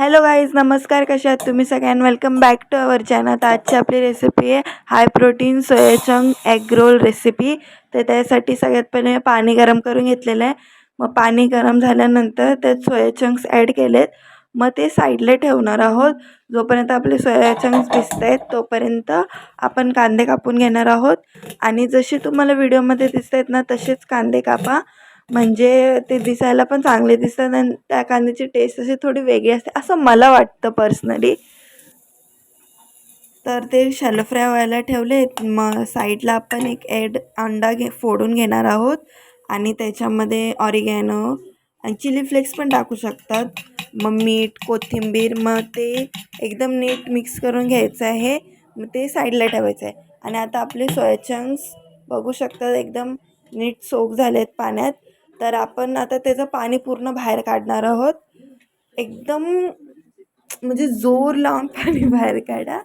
Hello guys, नमस्कार. कशा आहात तुम्ही सगळ्यांना? Welcome back to our channel. तर आजची आपली रेसिपी आहे high protein soya chunk egg roll recipe. तर त्यासाठी सगळ्यात पहिले पाणी गरम करून घेतलेलं आहे. मग पाणी गरम झाल्यानंतर त्यात सोया चंक्स ॲड केलेत. मग ते साईडला ठेवणार आहोत. जोपर्यंत आपले सोया चंक्स भिजत आहेत तोपर्यंत आपण कांदे कापून घेणार आहोत. आणि जसे तुम्हाला व्हिडिओमध्ये दिसत आहेत ना तसेच कांदे कापा, म्हणजे ते दिसायला पण चांगले दिसतात आणि त्या कांद्याची टेस्ट अशी थोडी वेगळी असते असं मला वाटतं पर्सनली. तर ते शॅलो फ्राय व्हायला ठेवले. मग साईडला आपण एक अंडा फोडून घेणार आहोत आणि त्याच्यामध्ये ऑरिगॅनो आणि चिली फ्लेक्स पण टाकू शकतात. मग मीठ, कोथिंबीर, मग ते एकदम नीट मिक्स करून घ्यायचं आहे. मग ते साईडला ठेवायचं आहे. आणि आता आपले सोया चंक्स बघू शकतात एकदम नीट सोक झाले आहेत पाण्यात. तर आपण आता त्याचं पाणी पूर्ण बाहेर काढणार आहोत. एकदम म्हणजे जोर लावून पाणी बाहेर काढा.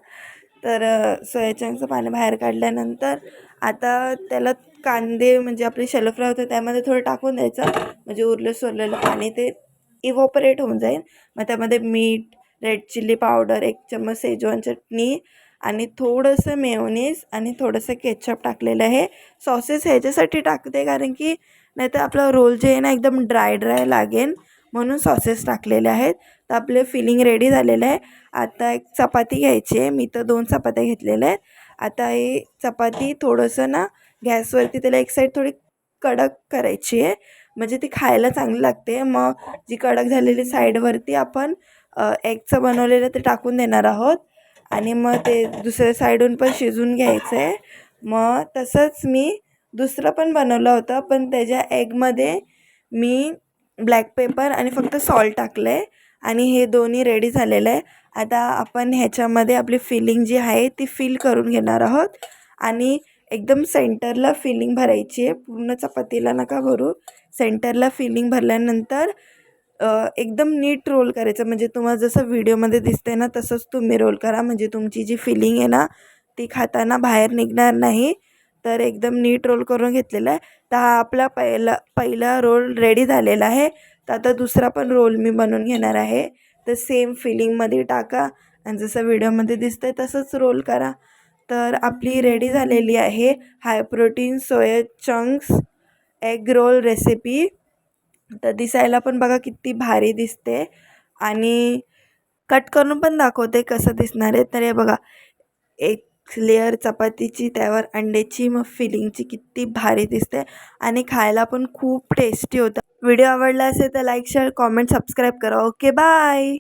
तर सोया चंक्सचं पाणी बाहेर काढल्यानंतर आता त्याला कांदे म्हणजे आपले शॅलो फ्राय होतं त्यामध्ये थोडं टाकून द्यायचं, म्हणजे उरलं सोललेलं पाणी ते इव्हॉपरेट होऊन जाईल. मग त्यामध्ये मीठ, रेड चिल्ली पावडर, 1 चम्मच शेजवान चटणी आणि थोडंसं मेयोनीज आणि थोडंसं केचप टाकलेलं आहे. सॉसेस ह्याच्यासाठी टाकते कारण की नाहीतर आपलं रोल जे आहे ना एकदम ड्राय लागेल, म्हणून सॉसेस टाकलेले आहेत. तर आपले फिलिंग रेडी झालेलं आहे. आता एक चपाती घ्यायची आहे. मी तर 2 चपात्या घेतलेल्या आहेत. आता ही चपाती थोडंसं ना गॅसवरती त्याला एक साईड थोडी कडक करायची आहे, म्हणजे ती खायला चांगली लागते. मग जी कडक झालेली साईडवरती आपण एगचं बनवलेलं ते टाकून देणार आहोत आणि मग ते दुसऱ्या साईडून पण शिजवून घ्यायचं आहे. मग तसंच मी दुसरं पण बनवलं होतं, पण त्याच्या एगमध्ये मी ब्लॅक पेपर आणि फक्त सॉल्ट टाकलं आहे आणि हे दोन्ही रेडी झालेलं आहे. आता आपण ह्याच्यामध्ये आपली फिलिंग जी आहे ती फिल करून घेणार आहोत आणि एकदम सेंटरला फिलिंग भरायची आहे. पूर्ण चपातीला नका भरू, सेंटरला फिलिंग भरल्यानंतर एकदम नीट रोल करायचं, म्हणजे तुम्हाला जसं व्हिडिओमध्ये दिसते ना तसंच तुम्ही रोल करा, म्हणजे तुमची जी फिलिंग आहे ना ती खाताना बाहेर निघणार नाही. तर एकदम नीट रोल करून घेतलेला आहे. तर हा आपला पहिला रोल रेडी झालेला आहे. तर आता दुसरा पण रोल मी बनवून घेणार आहे. तर सेम फिलिंगमध्ये टाका आणि जसं व्हिडिओमध्ये दिसतं आहे तसंच रोल करा. तर आपली रेडी झालेली आहे high protein soya chunks egg roll recipe. तर दिसायला पण बघा किती भारी दिसते आणि कट करून पण दाखवते कसं दिसणार आहे. तर हे बघा, एक लेअर चपातीची, त्यावर अंड्याची, मग फिलिंगची किती भारी दिसते आणि खायला पण खूप टेस्टी होतं. व्हिडिओ आवडला असेल तर लाईक, शेअर, कॉमेंट, सबस्क्राईब करा. Okay, bye.